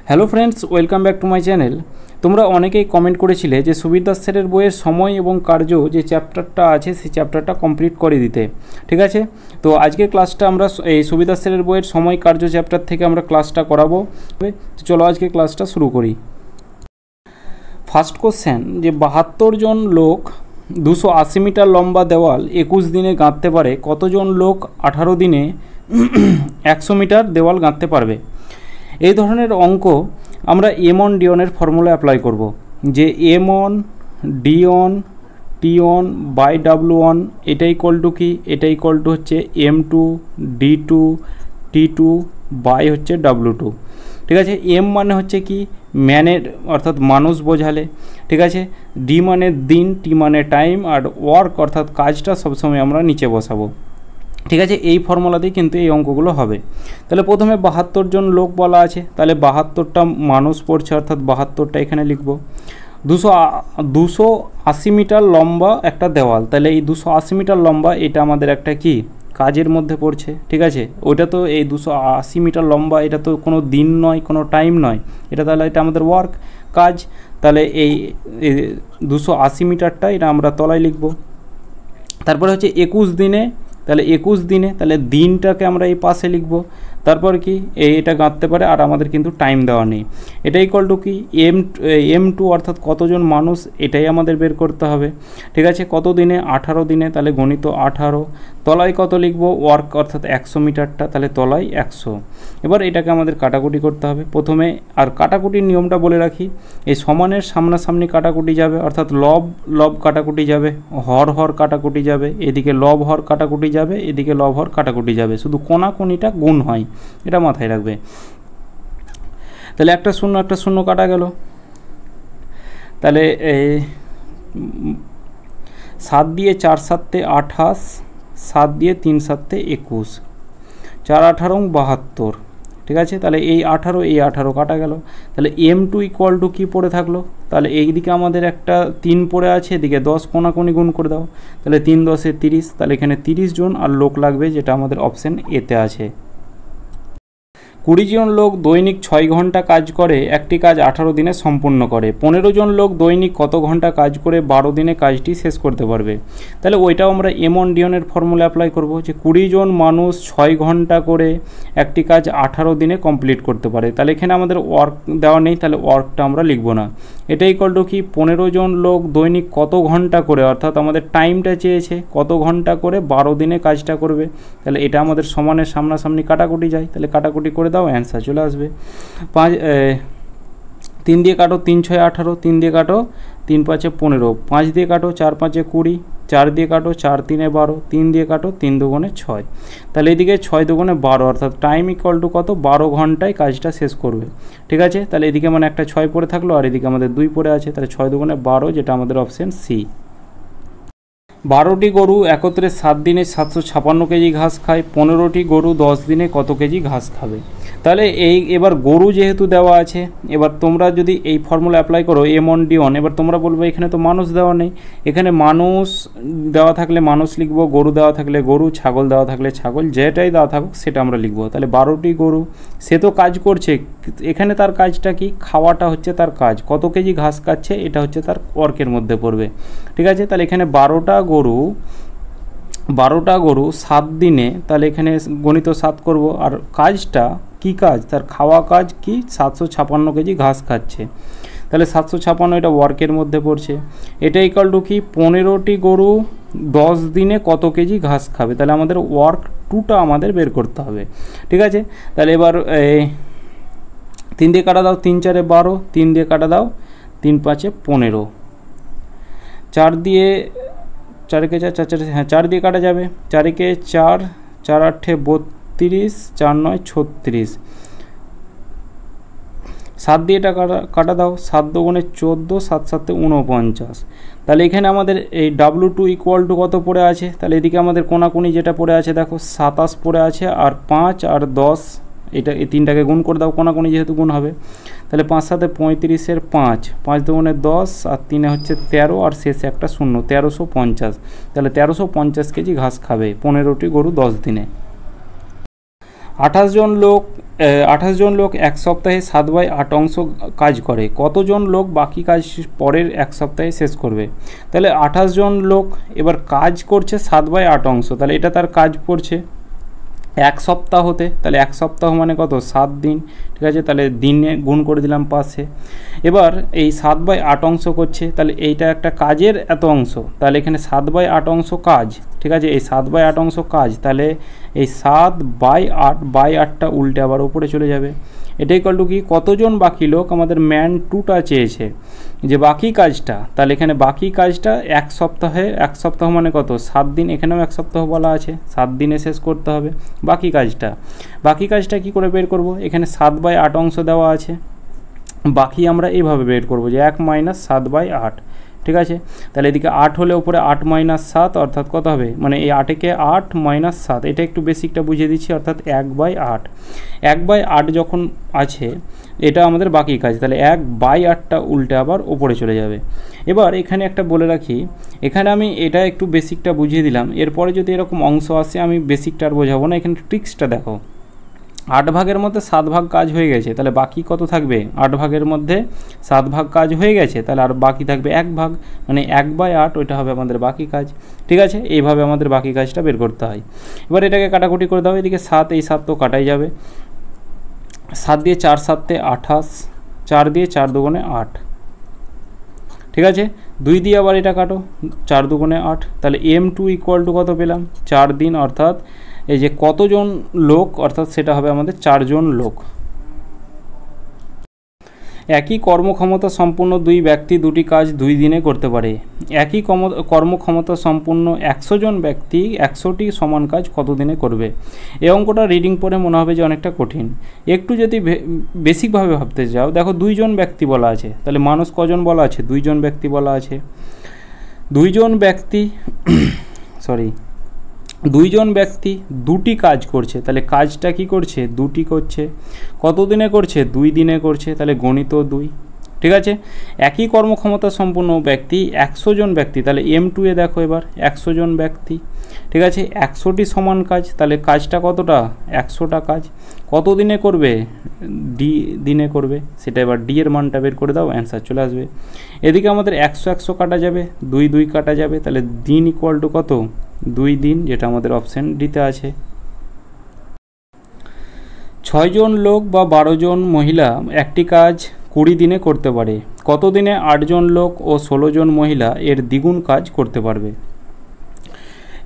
Hello friends, welcome back to my channel. তোমরা অনেকেই comment করেছিলে যে সুবীর দাস স্যারের বইয়ের সময় এবং কার্য যে চ্যাপ্টারটা আছে সেই চ্যাপ্টারটা কমপ্লিট করে দিতে। ঠিক আছে, তো আজকের ক্লাসটা আমরা এই সুবীর দাস স্যারের বইয়ের সময় কার্য চ্যাপ্টার থেকে আমরা ক্লাসটা করাবো। তো চলো আজকে ক্লাসটা শুরু করি। ফার্স্ট কোশ্চেন, যে 72 জন লোক 280 মিটার লম্বা দেওয়াল 21 দিনে গাঁথতে পারে, কতজন লোক 18 দিনে 100 মিটার দেওয়াল গাঁথতে পারবে? এই ধরনের অঙ্ক আমরা M1 D1 এর ফর্মুলা অ্যাপ্লাই করব, যে M1 D1 T1 by W1 এটা ইকুয়াল টু কি, এটা ইকুয়াল টু হচ্ছে M2 D2 T2 বাই হচ্ছে W2। ঠিক আছে, M মানে হচ্ছে কি ম্যানের অর্থাৎ মানুষ বোঝালে, ঠিক আছে, D মানে দিন, T মানে টাইম, আর ওয়ার্ক অর্থাৎ কাজটা সবসময় আমরা নিচে বসাবো। ঠিক আছে, এই ফর্মুলাতেই কিন্তু এই অঙ্কগুলো হবে। তাহলে প্রথমে 72 জন লোক বলা আছে, তাহলে 72টা মানুষ পড়ছে অর্থাৎ 72টা এখানে লিখব। 280 মিটার লম্বা একটা দেওয়াল, তাহলে এই 280 মিটার লম্বা এটা আমাদের একটা কি কাজের মধ্যে পড়ছে। ঠিক আছে, ওইটা তো এই 280 মিটার লম্বা এটা তো কোনো দিন নয়, কোনো টাইম নয়, এটা তাহলে এটা আমাদের ওয়ার্ক কাজ। তাহলে এই 280 মিটারটা এটা আমরা তলায় লিখব। তারপরে হচ্ছে 21 দিনে, তাহলে 21 দিনে, তাহলে দিনটাকে আমরা এই পাশে লিখব। তারপর কি এটা গাঁথতে পারে, আর আমাদের কিন্তু টাইম দেওয়া নেই। এটা ইকুয়াল টু কি M2 অর্থাৎ কতজন মানুষ এটাই আমাদের বের করতে হবে। ঠিক আছে, কত দিনে 18 দিনে, তাহলে গণিত 18। তলায় কত লিখব, ওয়ার্ক অর্থাৎ 100 মিটারটা, তাহলে তলায় 100। এবার এটাকে আমাদের কাটাকুটি করতে হবে প্রথমে। আর কাটাকুটির নিয়মটা বলে রাখি, এই সমানের সামনাসামনি কাটাকুটি যাবে, অর্থাৎ লব লব কাটাকুটি যাবে, হর হর কাটাকুটি যাবে, এদিকে লব হর কাটাকুটি যাবে, এদিকে লব হর কাটাকুটি যাবে, শুধু কোনাকুনিটা গুণ হয়, এটা মাথায় রাখবে। তাহলে একটা শূন্য কাটা গেল, তাহলে 7 দিয়ে 4 7 28, 7 দিয়ে 3 7 21, 4 18 72। ঠিক আছে, তাহলে এই 18 কাটা গেল। তাহলে M2 ইকুয়াল টু কী পড়ে থাকলো, তাহলে এইদিকে আমাদের একটা 3 পড়ে আছে, এদিকে 10 কোনাকুনি গুণ করে দাও, তাহলে 3 10 30, তাহলে এখানে 30 জন আর লোক লাগবে, যেটা আমাদের অপশান এতে আছে। 20 জন লোক দৈনিক 6 ঘন্টা কাজ করে একটি কাজ 18 দিনে সম্পূর্ণ করে, 15 জন লোক দৈনিক কত ঘন্টা কাজ করে 12 দিনে কাজটি শেষ করতে পারবে? তাহলে ওইটাও আমরা M1 D1 এর ফর্মুলা অ্যাপ্লাই করব, যে 20 জন মানুষ 6 ঘন্টা করে একটি কাজ 18 দিনে কমপ্লিট করতে পারে। তাহলে এখানে আমাদের ওয়ার্ক দেওয়া নেই, তাহলে ওয়ার্কটা আমরা লিখব না। এটা ইকুয়াল টু কি 15 জন লোক দৈনিক কত ঘন্টা করে, অর্থাৎ আমাদের টাইমটা চেয়েছে কত ঘন্টা করে 12 দিনে কাজটা করবে। তাহলে এটা আমাদের সমানের সামনাসামনি কাটাকুটি যায়, তাহলে কাটাকুটি করে দাও, অ্যান্সার চলে আসবে। 3 দিয়ে কাটো, 3 6 18, 3 দিয়ে কাটো, 3 5 15, 5 দিয়ে কাটো, 4 5 20, 4 দিয়ে কাটো, 4 3 12, 3 দিয়ে কাটো, 3 2 6। তাহলে এদিকে 6 2 12, অর্থাৎ টাইম ইকুয়াল টু কত, 12 ঘন্টায় কাজটা শেষ করবে। ঠিক আছে, তাহলে এদিকে মানে একটা 6 পড়ে থাকলো, আর এদিকে আমাদের 2 পড়ে আছে, তাহলে 6 2 12, যেটা আমাদের অপশান সি। 12টি গরু একত্রে 7 দিনে 756 কেজি ঘাস খায়, 15টি গরু 10 দিনে কত কেজি ঘাস খাবে? তাহলে এবার গরু যেহেতু দেওয়া আছে, এবার তোমরা যদি এই ফর্মুলা অ্যাপ্লাই করো M1 D1, এবার তোমরা বলবে এখানে তো মানুষ দেওয়া নেই, এখানে মানুষ দেওয়া থাকলে মানুষ লিখব, গরু দেওয়া থাকলে গরু, ছাগল দেওয়া থাকলে ছাগল, যেটাই দেওয়া থাকুক সেটা আমরা লিখব। তাহলে 12টি গরু, সে তো কাজ করছে, এখানে তার কাজটা কি, খাওয়াটা হচ্ছে তার কাজ, কত কেজি ঘাস খাচ্ছে এটা হচ্ছে তার ওয়ার্কের মধ্যে পড়বে। ঠিক আছে, তাহলে এখানে 12টা গরু 7 দিনে, তাহলে এখানে গণিত 7 করব, আর কাজটা কি কাজ, তার খাওয়া কাজ কি, 756 কেজি ঘাস খাচ্ছে, তাহলে 756 এটা ওয়ার্কের মধ্যে পড়ছে। এটা ইকুয়াল টু কি 15টি গরু 10 দিনে কত কেজি ঘাস খাবে, তাহলে আমাদের ওয়ার্ক 2টা আমাদের বের করতে হবে। ঠিক আছে, তাহলে এবার 3 দিয়ে কাটা দাও, 3 4 12, 3 দিয়ে কাটা দাও, 3 5 15, 4 দিয়ে 4 কে 4 4 হ্যাঁ 4 দিয়ে কাটা যাবে, 4 কে 4 4 8 32, 4 9 36, 7 দিয়ে এটা কাটা দাও, 7 2 14, 7 7 49। তাহলে এখানে আমাদের এই W2 ইকুয়াল টু কত পড়ে আছে, তাহলে এদিকে আমাদের কোনাকুনি যেটা পড়ে আছে দেখো 27 পড়ে আছে, আর 5 আর 10, এটা এই তিনটাকে গুণ করে দাও, কোনাকুনি যেহেতু গুণ হবে, তাহলে 5 7 35, 5 5 2 10, আর 3 হচ্ছে 13, আর শেষে একটা 0, 1350। তাহলে 1350 কেজি ঘাস খাবে 15টি গরু 10 দিনে। 28 জন লোক এক সপ্তাহে 7/8 অংশ কাজ করে, কতজন লোক বাকি কাজ পরের এক সপ্তাহে শেষ করবে? তাহলে 28 জন লোক এবার কাজ করছে 7/8 অংশ, তাহলে এটা তার কাজ পড়ছে এক সপ্তাহতে, তাহলে এক সপ্তাহ মানে কত? 7 দিন, ঠিক আছে। তাহলে দিনে গুণ করে দিলাম পাশে। এবার এই 7/8 অংশ করছে, তাহলে এইটা একটা কাজের এত অংশ, তাহলে এখানে 7/8 অংশ কাজ, ঠিক আছে। এই 7/8 অংশ কাজ, তাহলে এই 7/8/8টা উল্টে আবার উপরে চলে যাবে। এটা ইকুয়াল টু কি? কতজন বাকি লোক আমাদের ম্যান 2টা চেয়েছে যে বাকি কাজটা, তাহলে এখানে বাকি কাজটা এক সপ্তাহে, এক সপ্তাহ মানে কত? 7 দিন, এখানেও এক সপ্তাহ বলা আছে, 7 দিনে শেষ করতে হবে বাকি কাজটা কি করে বের করব? এখানে 7/8 অংশ দেওয়া আছে, বাকি আমরা এইভাবে বের করব যে 1 - 7/8, ঠিক আছে। তাহলে এদিকে 8 হলে উপরে 8 - 7 অর্থাৎ কত হবে? মানে এই 8কে 8 - 7, এটা একটু বেসিকটা বুঝিয়ে দিচ্ছি, অর্থাৎ 1/8। 1/8 যখন আছে এটা আমাদের বাকি কাজ, তাহলে 1/8টা উল্টে আবার ওপরে চলে যাবে। এবার এখানে একটা বলে রাখি, এখানে আমি এটা একটু বেসিকটা বুঝিয়ে দিলাম, এরপরে যদি এরকম অংশ আসে আমি বেসিকটা আর বোঝাবো না, এখানে ট্রিক্সটা দেখো। 8 ভাগের মধ্যে 7 ভাগ কাজ হয়ে গেছে, তাহলে বাকি কত থাকবে? 8 ভাগের মধ্যে 7 ভাগ কাজ হয়ে গেছে, তাহলে আর বাকি থাকবে 1 ভাগ, মানে 1/8, ওইটা হবে আমাদের বাকি কাজ, ঠিক আছে। এইভাবে আমাদের বাকি কাজটা বের করতে হয়। এবার এটাকে কাটাকুটি করে দাও, এদিকে 7, এই 7 তো কাটাই যাবে, 7 দিয়ে 4 × 7 = 28, 4 দিয়ে 4 × 2 = 8, ঠিক আছে। 2 দিয়ে আবার এটা কাটো, 4 × 2 = 8, তাহলে M2 = কত পেলাম? 4 দিন, অর্থাৎ এই যে কতজন লোক, অর্থাৎ সেটা হবে আমাদের 4 জন লোক। একই কর্মক্ষমতা সম্পন্ন 2 ব্যক্তি 2টি কাজ 2 দিনে করতে পারে। একই কর্মক্ষমতা সম্পন্ন 100 জন ব্যক্তি 100টি সমান কাজ কত দিনে করবে? এই অঙ্কটা রিডিং পড়ে মনে হবে যে অনেকটা কঠিন, একটু যদি বেসিকভাবে ভাবতে যাও, দেখো 2 জন ব্যক্তি বলা আছে, তাহলে মানুষ কজন বলা আছে? 2 জন ব্যক্তি বলা আছে। 2 জন ব্যক্তি 2টি কাজ করছে, তাহলে কাজটা কি করছে? 2টি করছে। কত দিনে করছে? 2 দিনে করছে, তাহলে গণিত 2, ঠিক আছে। একই কর্মক্ষমতা সম্পন্ন ব্যক্তি 100 জন ব্যক্তি, তাহলে M2 এ দেখো এবার 100 জন ব্যক্তি, ঠিক আছে। 100টি সমান কাজ, তাহলে কাজটা কতটা? 100টা কাজ। কত দিনে করবে? দিনে করবে, সেটা এবার এর মানটা বের করে দাও, অ্যান্সার চলে আসবে। এদিকে আমাদের 100 কাটা যাবে, 2 কাটা যাবে, তাহলে দিন = কত? 2 দিন, যেটা আমাদের অপশান ডিতে আছে। 6 জন লোক বা 12 জন মহিলা একটি কাজ 20 দিনে করতে পারে, কত দিনে 8 জন লোক ও 16 জন মহিলা এর দ্বিগুণ কাজ করতে পারবে?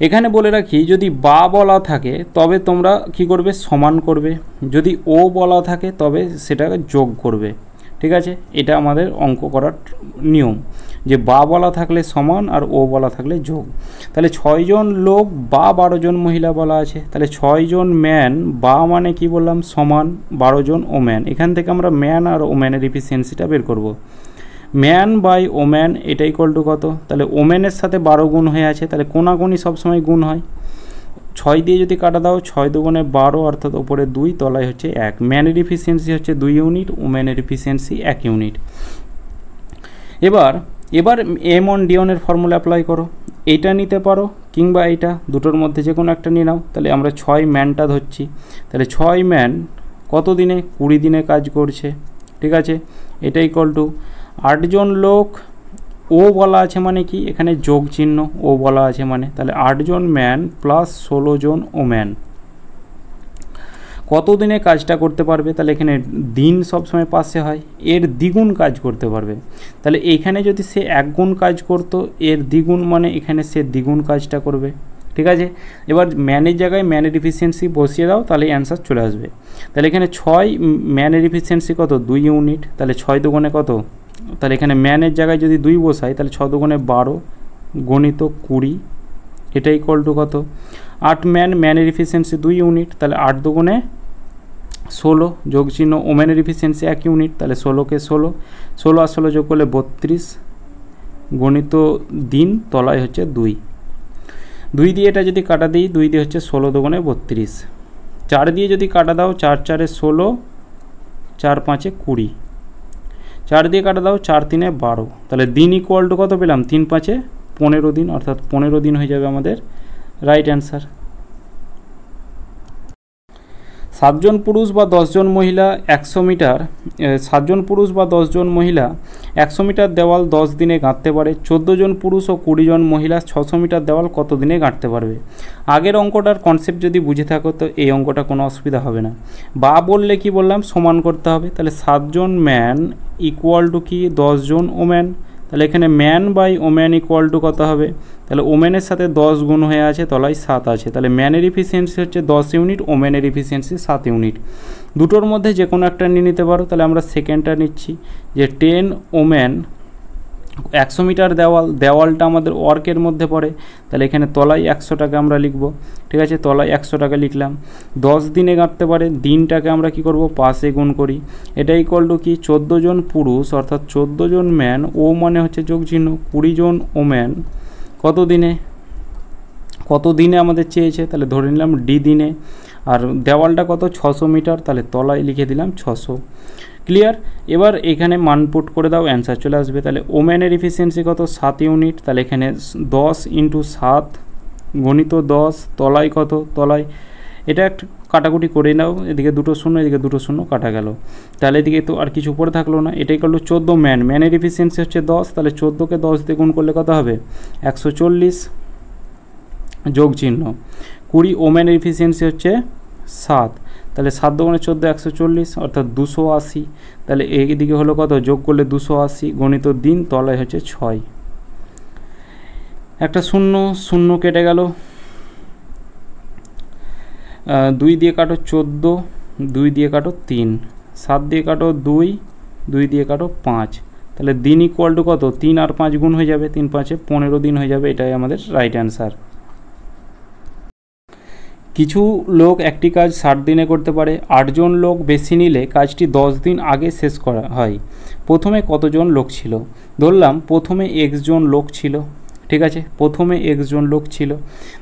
এখানে বলে রাখি, যদি বা বলা থাকে তবে তোমরা কি করবে? সমান করবে, যদি ও বলা থাকে তবে সেটাকে যোগ করবে, ঠিক আছে। এটা আমাদের অঙ্ক করার নিয়ম, যে বা বলা থাকলে সমান আর ও বলা থাকলে যোগ। তাহলে 6 জন লোক বা 12 জন মহিলা বলা আছে, তাহলে 6 জন ম্যান, বা মানে কি বললাম? সমান, 12 জন ওম্যান। এখান থেকে আমরা ম্যান আর ওম্যানের এফিসিয়েন্সিটা বের করব। ম্যান বাই ওম্যান এটা = কত? তাহলে ওম্যানের সাথে 12 গুণ হয়ে আছে, তাহলে কোনাগুনি সবসময় গুণ হয়। 6 দিয়ে যদি কাটা দাও, 6 × 2 = 12, অর্থাৎ ওপরে 2, তলায় হচ্ছে 1। ম্যানের এফিসিয়েন্সি হচ্ছে 2 ইউনিট, ওম্যানের এফিসিয়েন্সি 1 ইউনিট। এবার M1D1 এর ফর্মুলা অ্যাপ্লাই করো, এইটা নিতে পারো কিংবা এইটা, দুটোর মধ্যে যে কোনো একটা নিয়ে নাও। তাহলে আমরা 6 ম্যানটা ধরছি, তাহলে 6 ম্যান কত দিনে? 20 দিনে কাজ করছে, ঠিক আছে। এটা = 8 জন লোক, ও বলা আছে মানে কি? এখানে যোগ চিহ্ন, ও বলা আছে মানে, তাহলে 8 জন ম্যান প্লাস 16 জন ওম্যান কত দিনে কাজটা করতে পারবে? তাহলে এখানে দিন সবসময় পাশে হয়, এর দ্বিগুণ কাজ করতে পারবে। তাহলে এইখানে যদি সে 1 গুণ কাজ করতো, এর দ্বিগুণ মানে এখানে সে দ্বিগুণ কাজটা করবে, ঠিক আছে। এবার ম্যানের জায়গায় ম্যানের এফিসিয়েন্সি বসিয়ে দাও, তাহলে অ্যান্সার চলে আসবে। তাহলে এখানে 6 ম্যানের এফিসিয়েন্সি কত? 2 ইউনিট, তাহলে 6 × 2 = কত? তাহলে এখানে ম্যানের জায়গায় যদি 2 বসাই, তাহলে 6 × 2 = 12 গণিত 20, এটা = কত? 8 ম্যানের এফিসিয়েন্সি 2 ইউনিট, তাহলে 8 × 2 = 16, যোগ চিহ্ন, ওম্যানের এফিসিয়েন্সি 1 ইউনিট, তাহলে 16কে 16, 16 আর 16 যোগ করলে 32, গণিত দিন, তলায় হচ্ছে 2। 2 দিয়ে এটা যদি কাটা দিই, 2 দিয়ে হচ্ছে 16 × 2 = 32। 4 দিয়ে যদি কাটা দাও, 4 × 4 = 16, 4 × 5 = 20। 4 দিয়ে কাটা দাও, 4 × 3 = 12, তাহলে দিন = কত পেলাম? 3 × 5 = 15 দিন, অর্থাৎ 15 দিন হয়ে যাবে আমাদের রাইট অ্যান্সার। 7 জন পুরুষ বা 10 জন মহিলা 100 মিটার 7 জন পুরুষ বা 10 জন মহিলা 100 মিটার দেওয়াল 10 দিনে গাঁথতে পারে। 14 জন পুরুষ ও 20 জন মহিলা 600 মিটার দেওয়াল কত দিনে গাঁথতে পারবে? আগের অঙ্কটার কনসেপ্ট যদি বুঝে থাকো তো এই অঙ্কটা কোনো অসুবিধা হবে না। বা বললে কি বললাম, সমান করতে হবে। তাহলে 7 জন ম্যান ইকুয়াল টু কি 10 জন ওম্যান। তাহলে এখানে man by woman equal to কত হবে? তাহলে ওমেনের সাথে 10 গুণ হয়ে আছে, তলায় 7 আছে। তাহলে ম্যানের এফিসিয়েন্সি হচ্ছে 10 ইউনিট, ওমেনের এফিসিয়েন্সি 7 ইউনিট। দুটোর মধ্যে যে কোনো একটা নিয়ে নিতে পারো। তাহলে আমরা সেকেন্ডটা নিচ্ছি, যে 10 ওমেন 100 মিটার দেওয়ালটা আমাদের ওয়ার্কের মধ্যে পড়ে। তাহলে এখানে তলায় 100 টাকা আমরা লিখব। ঠিক আছে, তলায় 100 টাকা লিখলাম। 10 দিনে গাঁথতে পারে, দিনটাকে আমরা কি করব, পাশে গুণ করি। এটা ইকুয়াল টু কি 14 জন পুরুষ অর্থাৎ 14 জন ম্যান, ও মানে হচ্ছে যোগ চিহ্ন, 20 জন ওম্যান কত দিনে আমাদের চেয়েছে। তাহলে ধরে নিলাম ডি দিনে। আর দেওয়ালটা কত, 600 মিটার। তাহলে তলায় লিখে দিলাম 600। ক্লিয়ার? এবার এখানে মান পুট করে দাও, অ্যান্সার চলে আসবে। তাহলে ওম্যানের এফিসিয়েন্সি কত, 7 ইউনিট। তাহলে এখানে 10 × 7 গণিত 10, তলায় কত, তলায় এটা একটা কাটাকুটি করে নাও, এদিকে দুটো শূন্য এদিকে দুটো শূন্য কাটা গেল। তাহলে এদিকে তো আর কিছু উপরে থাকলো না। এটাই করলো 14 ম্যানের এফিসিয়েন্সি হচ্ছে 10। তাহলে 14কে 10 দিয়ে গুণ করলে কত হবে, 140 যোগ চিহ্ন। 20 ওম্যানের এফিসিয়েন্সি হচ্ছে 7। তাহলে 7 × 14 140 অর্থাৎ 280। তাহলে এইদিকে হলো কত, যোগ করলে 280 গণিত দিন, তলায় হচ্ছে 6। একটা শূন্য শূন্য কেটে গেল। 2 দিয়ে কাটো 14, 2 দিয়ে কাটো 3, 7 দিয়ে কাটো 2, 2 দিয়ে কাটো 5। তাহলে দিন ইকুয়াল টু কত, 3 আর 5 গুণ হয়ে যাবে, 3 5 15 দিন হয়ে যাবে। এটাই আমাদের রাইট অ্যান্সার। কিছু লোক একটি কাজ 60 দিনে করতে পারে। 8 জন লোক বেশি নিলে কাজটি 10 দিন আগে শেষ করা হয়। প্রথমে কতজন লোক ছিল? ধরলাম প্রথমে x জন লোক ছিল। ঠিক আছে, প্রথমে x জন লোক ছিল।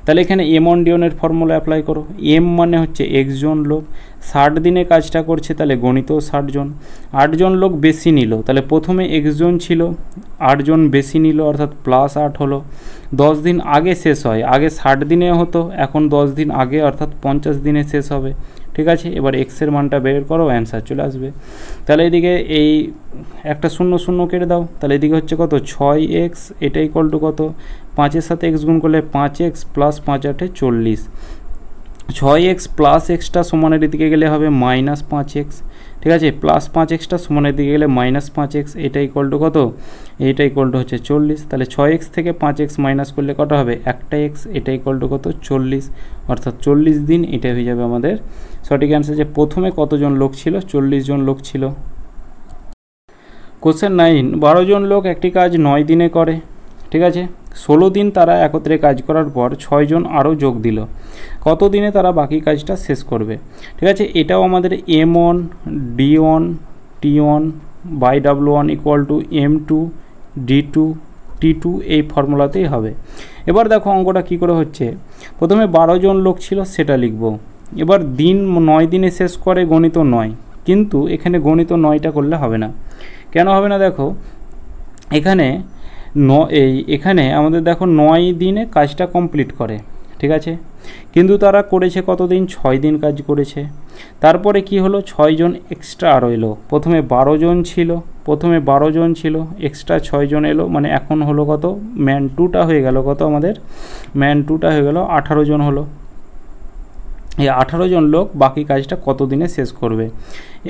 তাহলে এখানে M1D1 ফর্মুলা অ্যাপ্লাই করো। M মানে হচ্ছে x জন লোক, 60 দিনে কাজটা করছে, তাহলে গণিত 60 জন। 8 জন লোক বেশি নিল, তাহলে প্রথমে x জন ছিল, 8 জন বেশি নিল অর্থাৎ +8 হলো। 10 দিন আগে শেষ হয়, আগে 60 দিনে হতো, এখন 10 দিন আগে অর্থাৎ 50 দিনে শেষ হবে। ঠিক আছে, এবার এক্সের মানটা বের করো, অ্যান্সার চলে আসবে। তাহলে এদিকে এই একটা শূন্য শূন্য কেটে দাও। তাহলে এদিকে হচ্ছে কত, 6x। এটা ইকুয়াল টু কত, 5-এর সাথে x গুণ করলে 5x + 5 × 8 = 40। 6x + xটা সমানের দিকে গেলে হবে -5x। ঠিক আছে, +5xটা সমানের দিকে গেলে -5x। এটা ইকুয়াল টু কত, এটা ইকুয়াল টু হচ্ছে 40। তাহলে 6x থেকে 5x মাইনাস করলে কত হবে, একটা x। এটা ইকুয়াল টু কত, 40 অর্থাৎ 40 দিন। এটা হয়ে যাবে আমাদের সঠিক অ্যান্সার, যে প্রথমে কতজন লোক ছিল, 40 জন লোক ছিল। কোশ্চেন 9, 12 জন লোক একটি কাজ 9 দিনে করে। ঠিক আছে, 16 দিন তারা একত্রে কাজ করার পর 6 জন আরও যোগ দিল। কত দিনে তারা বাকি কাজটা শেষ করবে? ঠিক আছে, এটাও আমাদের M1 D1 T1 by W1 equal to M2 D2 T2 এই ফর্মুলাতেই হবে। এবার দেখো অঙ্কটা কী করে হচ্ছে। প্রথমে 12 জন লোক ছিল, সেটা লিখব। এবার দিন 9 দিনে শেষ করে, গণিত 9। কিন্তু এখানে গণিত 9টা করলে হবে না। কেন হবে না? দেখো এখানে এখানে আমাদের দেখো 9 দিনে কাজটা কমপ্লিট করে। ঠিক আছে, কিন্তু তারা করেছে কত দিন, 6 দিন কাজ করেছে। তারপরে কি হলো, 6 জন এক্সট্রা আরও এলো। প্রথমে 12 জন ছিল, এক্সট্রা 6 জন এলো, মানে এখন হলো কত, ম্যান 2টা হয়ে গেল কত, আমাদের ম্যান 2টা হয়ে গেল 18 জন হলো। এই 18 জন লোক বাকি কাজটা কত দিনে শেষ করবে।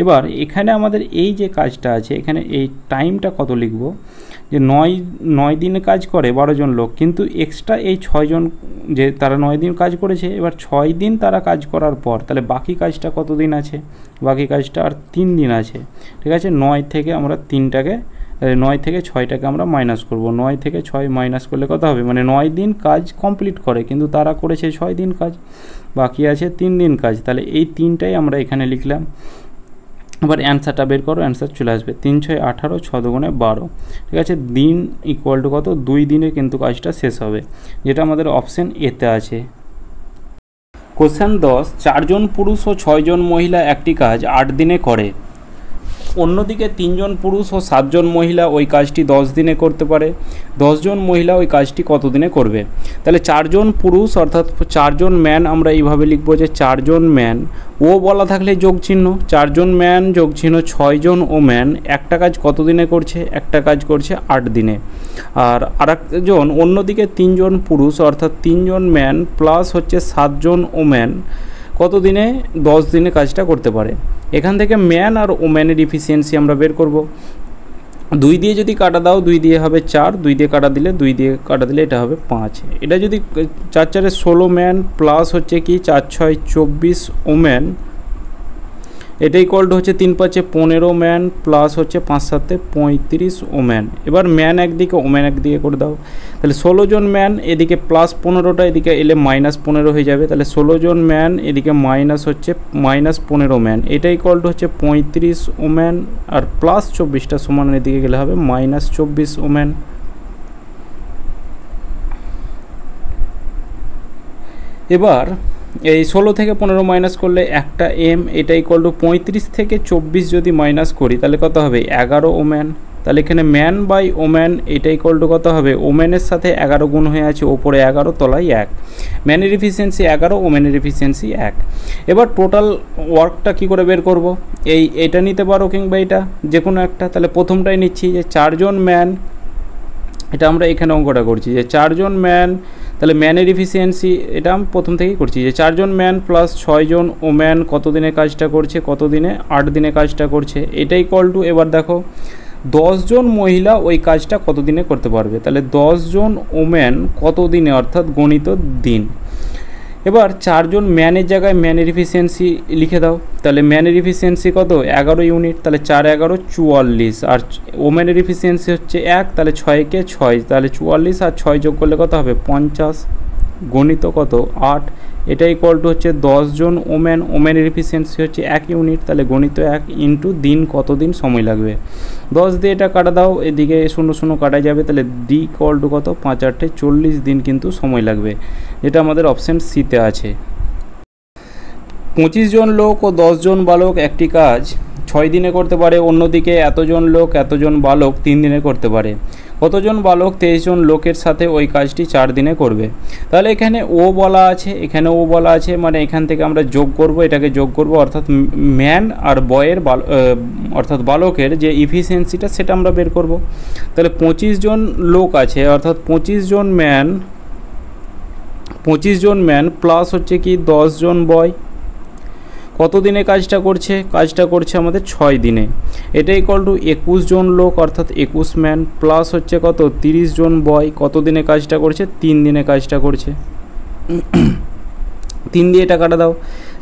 এবার এখানে আমাদের এই যে কাজটা আছে, এখানে এই টাইমটা কত লিখব, যে 9 দিনে কাজ করে 12 জন লোক, কিন্তু এক্সট্রা এই 6 জন যে তারা 9 দিন কাজ করেছে। এবার 6 দিন তারা কাজ করার পর তাহলে বাকি কাজটা কত দিন আছে, বাকি কাজটা আর 3 দিন আছে। ঠিক আছে, 9 থেকে আমরা 9 থেকে 6টাকে আমরা মাইনাস করব। 9 থেকে 6 মাইনাস করলে কত হবে, মানে 9 দিন কাজ কমপ্লিট করে, কিন্তু তারা করেছে 6 দিন কাজ, বাকি আছে 3 দিন কাজ। তাহলে এই 3টাই আমরা এখানে লিখলাম। এবার অ্যান্সারটা বের করো, অ্যান্সার চলে আসবে 3 6 18 6 2 12। ঠিক আছে, দিন ইকুয়াল টু কত, 2 দিনে কিন্তু কাজটা শেষ হবে, যেটা আমাদের অপশান এতে আছে। কোশ্চেন 10, 4 জন পুরুষ ও 6 জন মহিলা একটি কাজ 8 দিনে করে। অন্যদিকে 3 জন পুরুষ ও 7 জন মহিলা ওই কাজটি 10 দিনে করতে পারে। 10 জন মহিলা ওই কাজটি কত দিনে করবে? তাহলে 4 জন পুরুষ অর্থাৎ 4 জন ম্যান আমরা এইভাবে লিখব যে 4 জন ম্যান, ও বলা থাকলে যোগ চিহ্ন, 4 জন ম্যান যোগ চিহ্ন 6 জন ও ম্যান একটা কাজ কত দিনে করছে? একটা কাজ করছে 8 দিনে। আর আরেকজন অন্যদিকে 3 জন পুরুষ অর্থাৎ 3 জন ম্যান প্লাস হচ্ছে 7 জন ওম্যান কত দিনে? 10 দিনে কাজটা করতে পারে। এখান থেকে ম্যান আর ওম্যানের ইফিসিয়েন্সি আমরা বের করব। 2 দিয়ে যদি কাটা দাও 2 দিয়ে হবে 4, 2 দিয়ে কাটা দিলে 2 দিয়ে কাটা দিলে এটা হবে 5। এটা যদি 4 4 16 ম্যান প্লাস হচ্ছে কি 4 6 24 ওম্যান, এটা ইকুয়াল টু হচ্ছে 3 5 15 ম্যান প্লাস হচ্ছে 5 7 35 ওম্যান। এবার ম্যান একদিকে ওম্যান একদিকে করে দাও, তাহলে 16 জন ম্যান এদিকে প্লাস 15টা এদিকে এলে -15 হয়ে যাবে, তাহলে 16 জন ম্যান এদিকে মাইনাস হচ্ছে -15 ম্যান, এটা ইকুয়াল টু হচ্ছে 35 ওম্যান আর প্লাস 24টা সমান এদিকে গেলে হবে -24 ওম্যান। এবার এই 16 থেকে 15 মাইনাস করলে একটা এম, এটা ইকুয়াল টু 35 থেকে 24 যদি মাইনাস করি তাহলে কত হবে? 11 ওম্যান। তাহলে এখানে ম্যান বাই ওম্যান এটা ইকুয়াল টু কত হবে? ওম্যানের সাথে 11 গুণ হয়ে আছে, ওপরে 11 তলায় 1। ম্যানের এফিসিয়েন্সি 11, ওম্যানের এফিসিয়েন্সি 1। এবার টোটাল ওয়ার্কটা কি করে বের করব? এটা নিতে পারো কিংবা এটা যে কোনো একটা। তাহলে প্রথমটাই নিচ্ছি যে 4 জন ম্যান, এটা আমরা এখানে অঙ্কটা করছি যে 4 জন ম্যান, তাহলে ম্যানের এফিসিয়েন্সি এটা আমি প্রথম থেকেই করছি যে 4 জন ম্যান প্লাস 6 জন ওম্যান কত দিনে কাজটা করছে? কত দিনে? 8 দিনে কাজটা করছে। এটা ইকুয়াল টু এবার দেখো 10 জন মহিলা ওই কাজটা কত দিনে করতে পারবে? তাহলে 10 জন ওম্যান কত দিনে অর্থাৎ গণিত দিন। এবার 4 জন ম্যানের জায়গায় ম্যানের এফিসিয়েন্সি লিখে দাও, তাহলে ম্যানের এফিসিয়েন্সি কত? 11 ইউনিট, তাহলে 4 11 44, আর ওম্যানের এফিসিয়েন্সি হচ্ছে 1, তাহলে 6 কে 6, তাহলে 44 আর 6 যোগ করলে কত হবে? 50, গণিত কত? 8। এটা ইকুয়াল টু হচ্ছে 10 জন ওম্যান, ওম্যানের এফিসিয়েন্সি হচ্ছে 1 ইউনিট, তাহলে গণিত 1 ইন্টু দিন কত দিন সময় লাগবে? 10 দিয়ে এটা কাটা দাও, এদিকে 0 0 কাটা যাবে, তাহলে ডি ইকুয়াল টু কত? 5 8 40 দিন কিন্তু সময় লাগবে, যেটা আমাদের অপশান সিতে আছে। 25 জন লোক ও 10 জন বালক একটি কাজ 6 দিনে করতে পারে, অন্যদিকে এতজন লোক এতজন বালক 3 দিনে করতে পারে। কতজন বালক 23 জন লোকের সাথে ওই কাজটি 4 দিনে করবে? তাহলে এখানে ও বলা আছে, এখানে ও বলা আছে, মানে এখান থেকে আমরা যোগ করব, এটাকে যোগ করব, অর্থাৎ ম্যান আর বয়ের অর্থাৎ বালকের যে ইফিসিয়েন্সিটা সেটা আমরা বের করব। তাহলে 25 জন লোক আছে অর্থাৎ 25 জন ম্যান প্লাস হচ্ছে কি 10 জন বয় কত দিনে কাজটা করছে? কাজটা করছে আমাদের 6 দিনে। এটা ইকুয়াল টু 21 জন লোক অর্থাৎ 21 ম্যান প্লাস হচ্ছে কত? 30 জন বয় কত দিনে কাজটা করছে? 3 দিনে কাজটা করছে। 3 দিয়ে এটা কাটা দাও,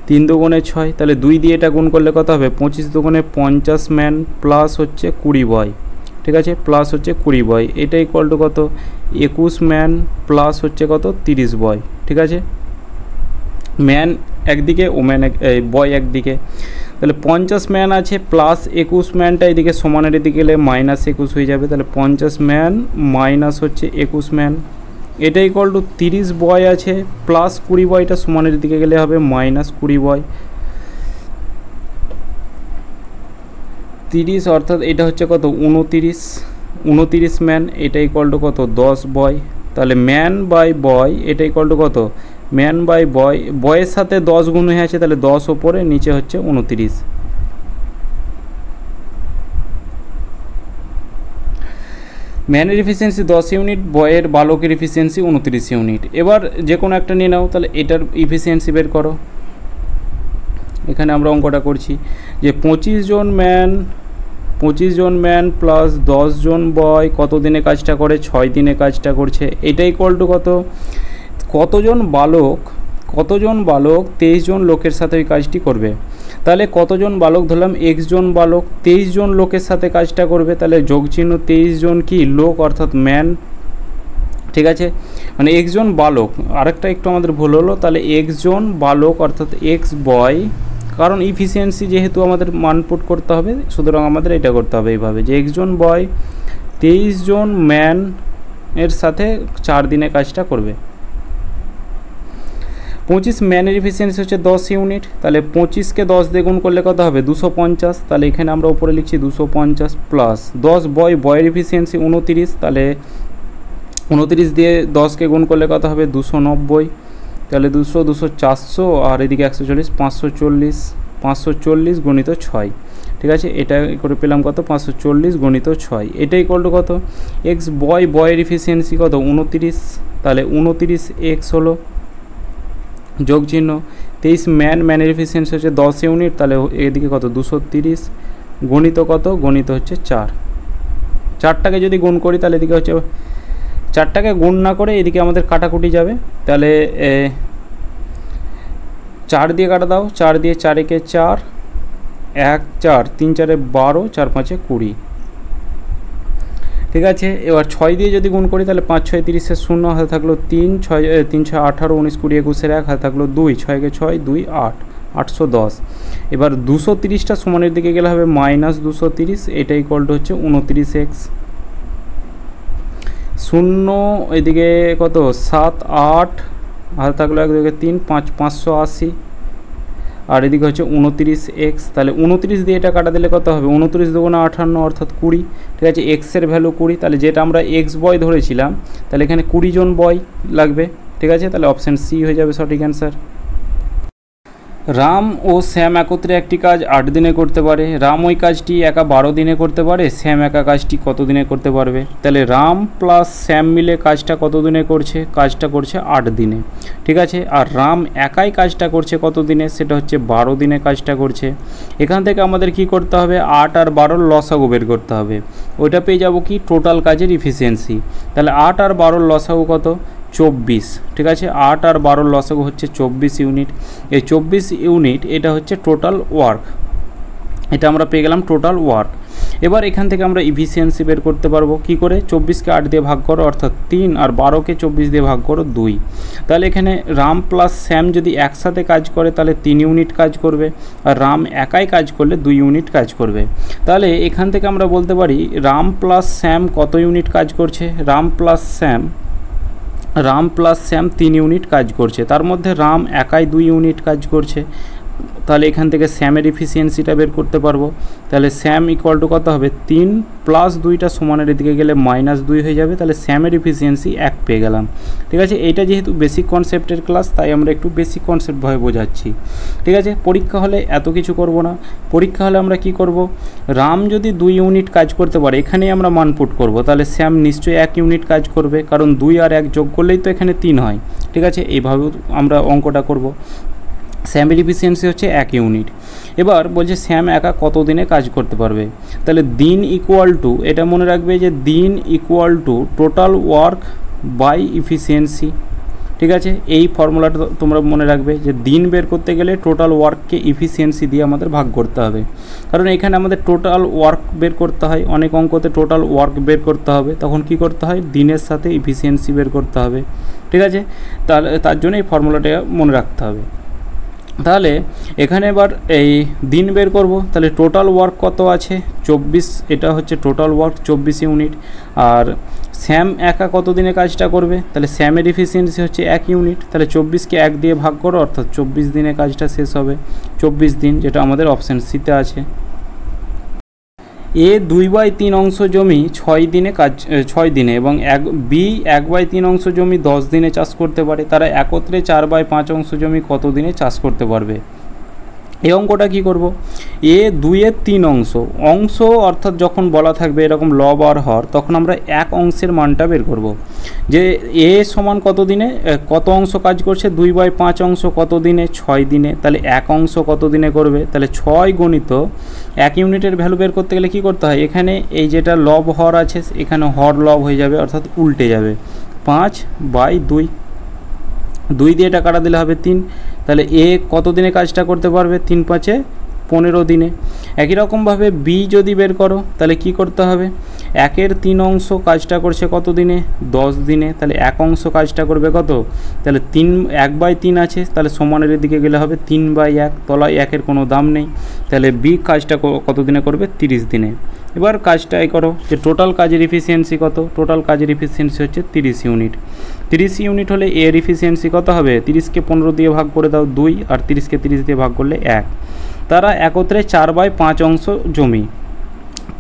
3 দুগুণে 6, তাহলে 2 দিয়ে এটা গুণ করলে কত হবে? 25 দুগুণে 50 ম্যান প্লাস হচ্ছে 20 বয়, ঠিক আছে, প্লাস হচ্ছে 20 বয়, এটা ইকুয়াল টু কত? 21 ম্যান প্লাস হচ্ছে কত? 30 বয়, ঠিক আছে। ম্যান একদিকে ওম্যান বয় একদিকে, তাহলে 50 ম্যান আছে প্লাস 21 ম্যানটা এদিকে সমানের এদিকে গেলে -21 হয়ে যাবে, তাহলে 50 ম্যান মাইনাস হচ্ছে 21 ম্যান, এটা ইকুয়াল টু 30 বয় আছে প্লাস 20 বয়টা সমানের দিকে গেলে হবে -20 বয়, 30 অর্থাৎ এটা হচ্ছে কত? 29 ম্যান, এটা ইকুয়াল টু কত? 10 বয়, তাহলে ম্যান বাই বয় এটা ইকুয়াল টু কত? ম্যান বাই বয়, বয়ের সাথে 10 গুণ হয়ে আছে, তাহলে 10 ওপরে নিচে হচ্ছে 29। ম্যানের এফিসিয়েন্সি 10 ইউনিট, বয়ের বালকের এফিসিয়েন্সি 29 ইউনিট। এবার যে কোনো একটা নিয়ে নাও, তাহলে এটার এফিসিয়েন্সি বের করো। এখানে আমরা অঙ্কটা করছি যে 25 জন ম্যান প্লাস 10 জন বয় কত দিনে কাজটা করে? 6 দিনে কাজটা করছে। এটা ইকুয়াল টু কত? কতজন বালক 23 জন লোকের সাথে ওই কাজটি করবে? তাহলে কতজন বালক ধরলাম x জন বালক 23 জন লোকের সাথে কাজটা করবে, তাহলে যোগ চিহ্ন 23 জন কি লোক অর্থাৎ ম্যান, ঠিক আছে, মানে x জন বালক, আরেকটা একটু আমাদের ভুল হলো, তাহলে x জন বালক অর্থাৎ x বয়, কারণ ইফিসিয়েন্সি যেহেতু আমাদের মান পুট করতে হবে সুতরাং আমাদের এটা করতে হবে এইভাবে যে x জন বয় 23 জন ম্যান এর সাথে 4 দিনে কাজটা করবে। 25 ম্যানের এফিসিয়েন্সি হচ্ছে 10 ইউনিট, তাহলে 25কে 10 দিয়ে গুণ করলে কত হবে 250, তাহলে এখানে আমরা উপরে লিখছি 250 প্লাস 10 বয়ের এফিসিয়েন্সি 29, তাহলে 29 দিয়ে 10কে গুণ করলে কত হবে 290, তাহলে 200 200 400 আর এদিকে 140 540 গুণিত 6, ঠিক আছে। এটা করে পেলাম কত 540 গুণিত 6, এটা ইকুয়াল টু কত এক্স বয়ের এফিসিয়েন্সি কত 29, তাহলে 29 এক্স হলো যোগ চিহ্ন 23 ম্যানের এফিসিয়েন্সি হচ্ছে 10 ইউনিট, তাহলে এদিকে কত 230 গণিত কত গণিত হচ্ছে 4টাকে যদি গুণ করি তাহলে এদিকে হচ্ছে 4টাকে গুণ না করে এদিকে আমাদের কাটাকুটি যাবে, তাহলে 4 দিয়ে কাটা দাও, 4 দিয়ে 4 একে 4 1 4 3 4 12 4 5 20, ঠিক আছে। এবার 6 দিয়ে যদি গুণ করি তাহলে 5 6 30 0 হাতে থাকলো 3 6 3 6 18 19 20 21 1 হাতে থাকলো 2 6 কে 6 2 8 810। এবার 230টা সমানের দিকে গেলে হবে -230, এটা ইকুয়াল টু হচ্ছে 29x 0 এদিকে কত 7 8 হাতে থাকলো 1 2 3 5 580 আর এদিকে হচ্ছে 29x, তাহলে 29 দিয়ে এটা কাটা দিলে কত হবে 29 দুগুণে 58 অর্থাৎ 20, ঠিক আছে। এক্সের ভ্যালু 20, তাহলে যেটা আমরা এক্স বয় ধরেছিলাম তাহলে এখানে 20 জন বয় লাগবে, ঠিক আছে। তাহলে অপশান সি হয়ে যাবে সঠিক অ্যান্সার। রাম ও শ্যাম একত্রে একটি কাজ 8 দিনে করতে পারে, রাম ওই কাজটি একা 12 দিনে করতে পারে, শ্যাম একা কাজটি কত দিনে করতে পারবে? তাহলে রাম প্লাস শ্যাম মিলে কাজটা কত দিনে করছে? কাজটা করছে 8 দিনে, ঠিক আছে। আর রাম একাই কাজটা করছে কত দিনে? সেটা হচ্ছে 12 দিনে কাজটা করছে। এখান থেকে আমাদের কি করতে হবে 8 আর 12 লসাগু বের করতে হবে, ওইটা পেয়ে যাব কি টোটাল কাজের ইফিসিয়েন্সি। তাহলে 8 আর 12 লসাগু কত 24, ঠিক আছে। 8 আর 12 লসাগু হচ্ছে 24 ইউনিট, এই 24 ইউনিট এটা হচ্ছে টোটাল ওয়ার্ক, এটা আমরা পেয়ে গেলাম টোটাল ওয়ার্ক। এবার এখান থেকে আমরা ইফিসিয়েন্সি বের করতে পারবো কি করে, 24কে 8 দিয়ে ভাগ করো অর্থাৎ 3 আর 12কে 24 দিয়ে ভাগ করো 2, তাহলে এখানে রাম প্লাস শ্যাম যদি একসাথে কাজ করে তাহলে 3 ইউনিট কাজ করবে, আর রাম একাই কাজ করলে 2 ইউনিট কাজ করবে। তাহলে এখান থেকে আমরা বলতে পারি রাম প্লাস শ্যাম কত ইউনিট কাজ করছে, রাম প্লাস শ্যাম 3 ইউনিট কাজ করছে, তার মধ্যে রাম একাই 2 ইউনিট কাজ করছে। তাহলে এখান থেকে শ্যামের এফিসিয়েন্সিটা বের করতে পারবো, তাহলে শ্যাম ইকুয়াল টু কত হবে 3 প্লাস 2টা সমানের দিকে গেলে -2 হয়ে যাবে, তাহলে শ্যামের এফিসিয়েন্সি 1 পেয়ে গেলাম, ঠিক আছে। এইটা যেহেতু বেসিক কনসেপ্টের ক্লাস তাই আমরা একটু বেসিক কনসেপ্টভাবে বোঝাচ্ছি, ঠিক আছে। পরীক্ষা হলে এত কিছু করব না, পরীক্ষা হলে আমরা কি করব রাম যদি 2 ইউনিট কাজ করতে পারে এখানেই আমরা মান পুট করব, তাহলে শ্যাম নিশ্চয়ই 1 ইউনিট কাজ করবে, কারণ 2 আর 1 যোগ করলেই তো এখানে 3 হয়, ঠিক আছে। এইভাবে আমরা অঙ্কটা করব। শ্যামের এফিসিয়েন্সি হচ্ছে 1 ইউনিট। এবার বলছে শ্যাম একা কত দিনে কাজ করতে পারবে, তাহলে দিন ইকুয়াল টু, এটা মনে রাখবে যে দিন equal to total work by efficiency, ঠিক আছে। এই ফর্মুলাটা তোমরা মনে রাখবে যে দিন বের করতে গেলে টোটাল ওয়ার্ককে ইফিসিয়েন্সি দিয়ে আমাদের ভাগ করতে হবে, কারণ এখানে আমাদের টোটাল ওয়ার্ক বের করতে হয়, অনেক অঙ্কতে টোটাল ওয়ার্ক বের করতে হবে, তখন কি করতে হয় দিনের সাথে ইফিসিয়েন্সি বের করতে হবে, ঠিক আছে। তার জন্য এই ফর্মুলাটা মনে রাখতে হবে। তাহলে এখানে এবার এই দিন বের করব, তাহলে টোটাল ওয়ার্ক কত আছে 24, এটা হচ্ছে টোটাল ওয়ার্ক 24 ইউনিট। আর শ্যাম একা কত দিনে কাজটা করবে, তাহলে শ্যামের এফিসিয়েন্সি হচ্ছে 1 ইউনিট, তাহলে 24কে 1 দিয়ে ভাগ করো অর্থাৎ 24 দিনে কাজটা শেষ হবে, 24 দিন, যেটা আমাদের অপশান সিতে আছে। এ 2/3 অংশ জমি 6 দিনে এবং বি 1/3 অংশ জমি 10 দিনে চাষ করতে পারে, তারা একত্রে 4/5 অংশ জমি কত দিনে চাষ করতে পারবে। এই অঙ্কটা কী করব, এ 2/3 অংশ অর্থাৎ যখন বলা থাকবে এরকম লব আর হর, তখন আমরা এক অংশের মানটা বের করব, যে এ সমান কত দিনে কত অংশ কাজ করছে 2/5 অংশ কত দিনে 6 দিনে, তাহলে এক অংশ কত দিনে করবে, তাহলে 6 গণিত 1 ইউনিটের ভ্যালু বের করতে গেলে কী করতে হয়, এখানে এই যেটা লব হর আছে এখানে হর লব হয়ে যাবে অর্থাৎ উল্টে যাবে, 5/2, 2 দিয়ে এটা কাটা দিলে হবে 3, তাহলে এ কত দিনে কাজটা করতে পারবে 3 5 15 দিনে। একই রকমভাবে বি যদি বের করো তাহলে কি করতে হবে, 1/3 অংশ কাজটা করছে কত দিনে? 10 দিনে। তাহলে 1 অংশ কাজটা করবে কত? তাহলে 1/3 আছে, তাহলে সমানের দিকে গেলে হবে 3/1, তলায় 1-এর কোনো দাম নেই। তাহলে বি কাজটা কত দিনে করবে? 30 দিনে। এবার কাজটা এই করো যে টোটাল কাজের এফিসিয়েন্সি কত? টোটাল কাজের এফিসিয়েন্সি হচ্ছে 30 ইউনিট। 30 ইউনিট হলে এর এফিসিয়েন্সি কত হবে? 30কে 15 দিয়ে ভাগ করে দাও 2, আর 30কে 30 দিয়ে ভাগ করলে 1। তারা একত্রে 4/5 অংশ জমি।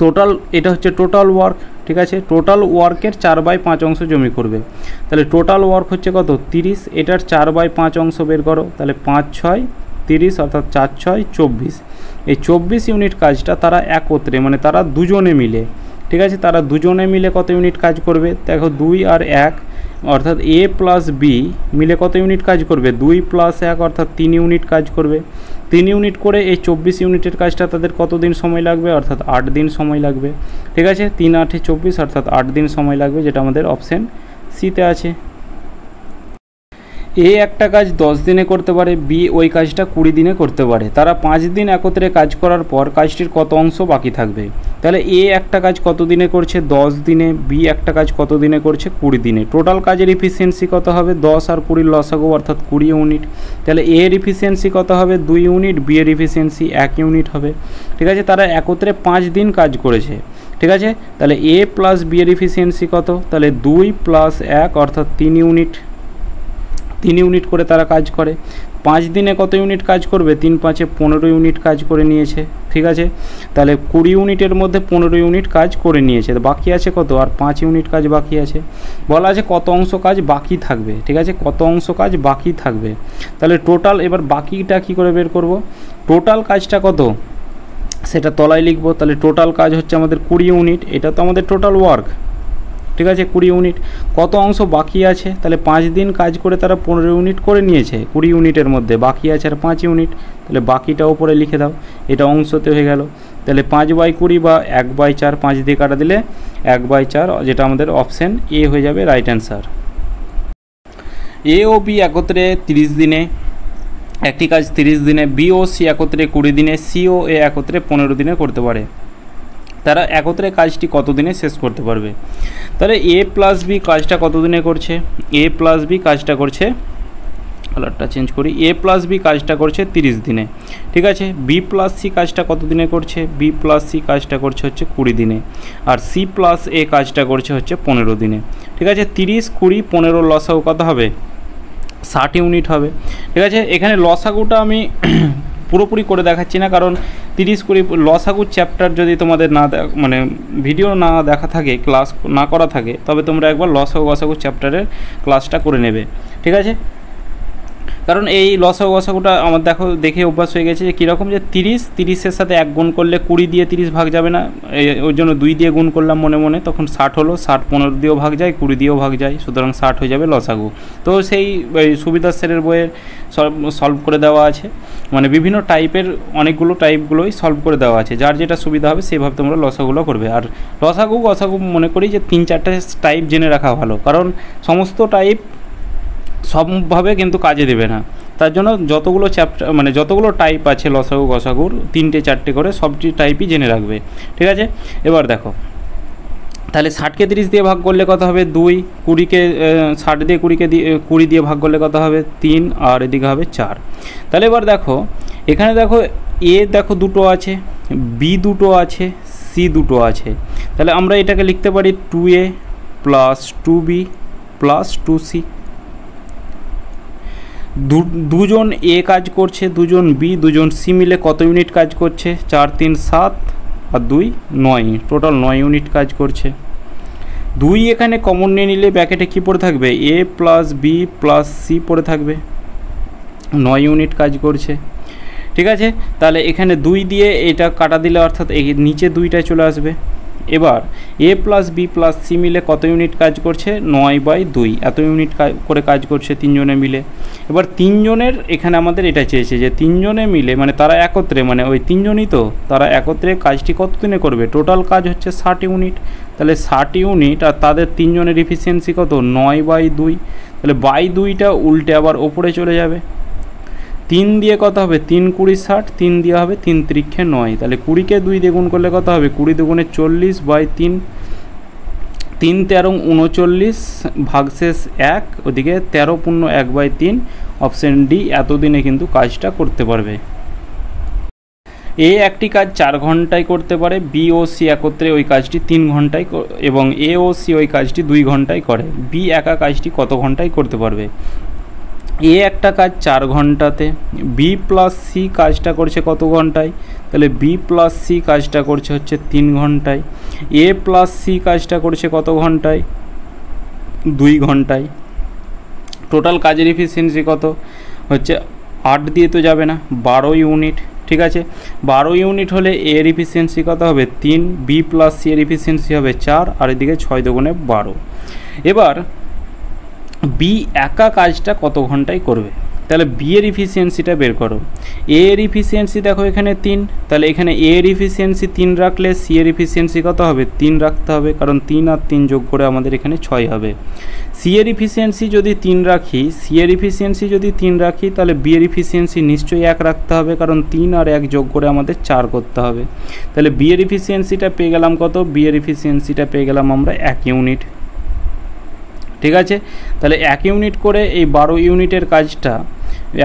টোটাল এটা হচ্ছে টোটাল ওয়ার্ক, ঠিক আছে? টোটাল ওয়ার্কের 4/5 অংশ জমি করবে। তাহলে টোটাল ওয়ার্ক হচ্ছে কত? 30, এটার 4/5 অংশ বের করো। তাহলে 5 × 6 = 30, অর্থাৎ 4 × 6 = 24। এই 24 ইউনিট কাজটা তারা একত্রে, মানে তারা দুজনে মিলে, ঠিক আছে? তারা দুজনে মিলে কত ইউনিট কাজ করবে? দেখো 2 আর 1, অর্থাৎ এ প্লাস বি মিলে কত ইউনিট কাজ করবে? 2 + 1, অর্থাৎ 3 ইউনিট কাজ করবে। 3 ইউনিট করে এই 24 ইউনিটের কাজটা তাদের কত দিন সময় লাগবে? অর্থাৎ 8 দিন সময় লাগবে, ঠিক আছে? 3 × 8 = 24, অর্থাৎ 8 দিন সময় লাগবে, যেটা আমাদের অপশান সিতে আছে। এ একটা কাজ 10 দিনে করতে পারে, বি ওই কাজটা 20 দিনে করতে পারে। তারা 5 দিন একত্রে কাজ করার পর কাজটির কত অংশ বাকি থাকবে? তাহলে এ একটা কাজ কত দিনে করছে? 10 দিনে। বি একটা কাজ কত দিনে করছে? 20 দিনে। টোটাল কাজের এফিসিয়েন্সি কত হবে? 10 আর 20 লসাগু, অর্থাৎ 20 ইউনিট। তাহলে এ এর এফিসিয়েন্সি কত হবে? 2 ইউনিট। বি এর এফিসিয়েন্সি 1 ইউনিট হবে, ঠিক আছে? তারা একত্রে 5 দিন কাজ করেছে, ঠিক আছে? তাহলে এ প্লাস বি এর এফিসিয়েন্সি কত? তাহলে 2 + 1, অর্থাৎ 3 ইউনিট। 3 ইউনিট করে তারা কাজ করে। 5 দিনে কত ইউনিট কাজ করবে? 3 × 5 = 15 ইউনিট কাজ করে নিয়েছে, ঠিক আছে? তাহলে 20 ইউনিটের মধ্যে 15 ইউনিট কাজ করে নিয়েছে। বাকি আছে কত? আর 5 ইউনিট কাজ বাকি আছে। বলা আছে কত অংশ কাজ বাকি থাকবে, ঠিক আছে? কত অংশ কাজ বাকি থাকবে। তাহলে টোটাল, এবার বাকিটা কী করে বের করব? টোটাল কাজটা কত সেটা তলায় লিখব। তাহলে টোটাল কাজ হচ্ছে আমাদের 20 ইউনিট, এটা তো আমাদের টোটাল ওয়ার্ক, ঠিক আছে? 20 ইউনিট। কত অংশ বাকি আছে? তাহলে 5 দিন কাজ করে তারা 15 ইউনিট করে নিয়েছে। 20 ইউনিটের মধ্যে বাকি আছে আর 5 ইউনিট। তাহলে বাকিটা উপরে লিখে দাও, এটা অংশতে হয়ে গেল। তাহলে 5/20 বা 1/4, 5 দিয়ে কাটা দিলে 1/4, যেটা আমাদের অপশান এ হয়ে যাবে রাইট অ্যান্সার। এ ও বি একত্রে 30 দিনে একটি কাজ 30 দিনে, বি ও সি একত্রে 20 দিনে, সি ও এ একত্রে 15 দিনে করতে পারে। তারা একত্রে কাজটি কত দিনে শেষ করতে পারবে? তাহলে এ প্লাস বি কাজটা কত দিনে করছে? এ প্লাস বি কাজটা করছে, কালারটা চেঞ্জ করি, এ প্লাস বি কাজটা করছে 30 দিনে, ঠিক আছে? বি প্লাস সি কাজটা কত দিনে করছে? বি প্লাস সি কাজটা করছে হচ্ছে 20 দিনে, আর সি প্লাস এ কাজটা করছে হচ্ছে 15 দিনে, ঠিক আছে? 30, 20, 15 লসাগু কত হবে? 60 ইউনিট হবে, ঠিক আছে? এখানে লসাগুটা আমি পুরোপুরি করে দেখাচ্ছি না, কারণ 30, 20 লসাগু চ্যাপ্টার যদি তোমাদের না মানে ভিডিও না দেখা থাকে, ক্লাস না করা থাকে, তবে তোমরা একবার লসাগু চ্যাপ্টারের ক্লাসটা করে নেবে, ঠিক আছে? কারণ এই লসাগুটা আমার দেখে অভ্যাস হয়ে গেছে যে কীরকম, যে 30-30-এর সাথে 1 গুণ করলে 20 দিয়ে 30 ভাগ যাবে না, ওই জন্য 2 দিয়ে গুণ করলাম মনে মনে, তখন 60 হলো। 60 15 দিয়েও ভাগ যায়, 20 দিয়েও ভাগ যায়, সুতরাং 60 হয়ে যাবে লসাগু। তো সেই সুবিদাস স্যারের বইয়ের সলভ করে দেওয়া আছে, মানে বিভিন্ন টাইপের অনেকগুলো টাইপগুলোই সলভ করে দেওয়া আছে, যার যেটা সুবিধা হবে সেইভাবে তোমরা লসাগুলো করবে। আর গসাগু মনে করি যে 3-4টা টাইপ জেনে রাখা ভালো, কারণ সমস্ত টাইপ সবভাবে কিন্তু কাজে দেবে না। তার জন্য যতগুলো চ্যাপ্টার, মানে যতগুলো টাইপ আছে লসাগু গসাগুর, 3-4টে করে সবটি টাইপই জেনে রাখবে, ঠিক আছে? এবার দেখো, তাহলে 60কে 30 দিয়ে ভাগ করলে কত হবে? 2, 20কে 60 দিয়ে 20 দিয়ে ভাগ করলে কত হবে? 3, আর এদিকে হবে 4। তাহলে এবার দেখো, এখানে দেখো এ দেখো দুটো আছে, বি দুটো আছে, সি দুটো আছে। তাহলে আমরা এটাকে লিখতে পারি 2a + 2b + 2c। দুজন এ কাজ করছে, দুজন বি, দুজন সি মিলে কত ইউনিট কাজ করছে? 4, 3, 7 আর 2, 9, টোটাল 9 ইউনিট কাজ করছে। 2 এখানে কমন নিয়ে নিলে ব্র্যাকেটে কী পড়ে থাকবে? এ প্লাস বি প্লাস সি পড়ে থাকবে, 9 ইউনিট কাজ করছে, ঠিক আছে? তাহলে এখানে 2 দিয়ে এটা কাটা দিলে, অর্থাৎ এই নিচে 2টায় চলে আসবে। এবার এ প্লাস বি প্লাস সি মিলে কত ইউনিট কাজ করছে? 9/2, এত ইউনিট করে কাজ করছে 3 জনে মিলে। এবার 3 জনের এখানে আমাদের এটা চেয়েছে যে 3 জনে মিলে, মানে তারা একত্রে, মানে ওই 3 জনই তো, তারা একত্রে কাজটি কত দিনে করবে? টোটাল কাজ হচ্ছে 60 ইউনিট। তাহলে 60 ইউনিট, আর তাদের 3 জনের এফিসিয়েন্সি কত? 9/2। তাহলে 2টা উল্টে আবার ওপরে চলে যাবে। 3 দিয়ে কত হবে? 3, 20, 60, 3 দিয়ে হবে 3 × 3 = 9। তাহলে 20কে 2 দিয়ে গুণ করলে কত হবে? 20 × 2 = 40/3, 3 13 39 ভাগশেষ 1, ওদিকে 13 পূর্ণ 1/3, অপশন ডি এতদিনে কিন্তু কাজটা করতে পারবে। এ একটি কাজ 4 ঘন্টায় করতে পারে, বি ও সি একত্রে ওই কাজটি 3 ঘন্টায় এবং এ ও সি ওই কাজটি 2 ঘন্টায় করে। বি একা কাজটি কত ঘন্টায় করতে পারবে? এ একটা কাজ 4 ঘন্টাতে, বি প্লাস সি কাজটা করছে কত ঘন্টায়? তাহলে বি প্লাস সি কাজটা করছে হচ্ছে 3 ঘন্টায়। এ প্লাস সি কাজটা করছে কত ঘন্টায়? 2 ঘন্টায়। টোটাল কাজের এফিসিয়েন্সি কত হচ্ছে? 8 দিয়ে তো যাবে না, 12 ইউনিট। ঠিক আছে, 12 ইউনিট হলে এর এফিসিয়েন্সি কত হবে? 3। বি প্লাস সি এর এফিসিয়েন্সি হবে 4, আর এদিকে 6 দুগুণে 12। এবার বি একা কাজটা কত ঘন্টায় করবে? তাহলে বি এর ইফিসিয়েন্সিটা বের করো। এ এর ইফিসিয়েন্সি দেখো এখানে 3, তাহলে এখানে এ এর ইফিসিয়েন্সি 3 রাখলে সি এর ইফিসিয়েন্সি কত হবে? 3 রাখতে হবে, কারণ 3 আর 3 যোগ করে আমাদের এখানে 6 হবে। সি এর ইফিসিয়েন্সি যদি 3 রাখি, সি এর ইফিসিয়েন্সি যদি 3 রাখি, তাহলে বি এর ইফিসিয়েন্সি নিশ্চয়ই 1 রাখতে হবে, কারণ 3 আর 1 যোগ করে আমাদের 4 করতে হবে। তাহলে বি এর ইফিসিয়েন্সিটা পেয়ে গেলাম কত? বি এর ইফিসিয়েন্সিটা পেয়ে গেলাম আমরা 1 ইউনিট। ঠিক আছে, তাহলে 1 ইউনিট করে এই 12 ইউনিটের কাজটা,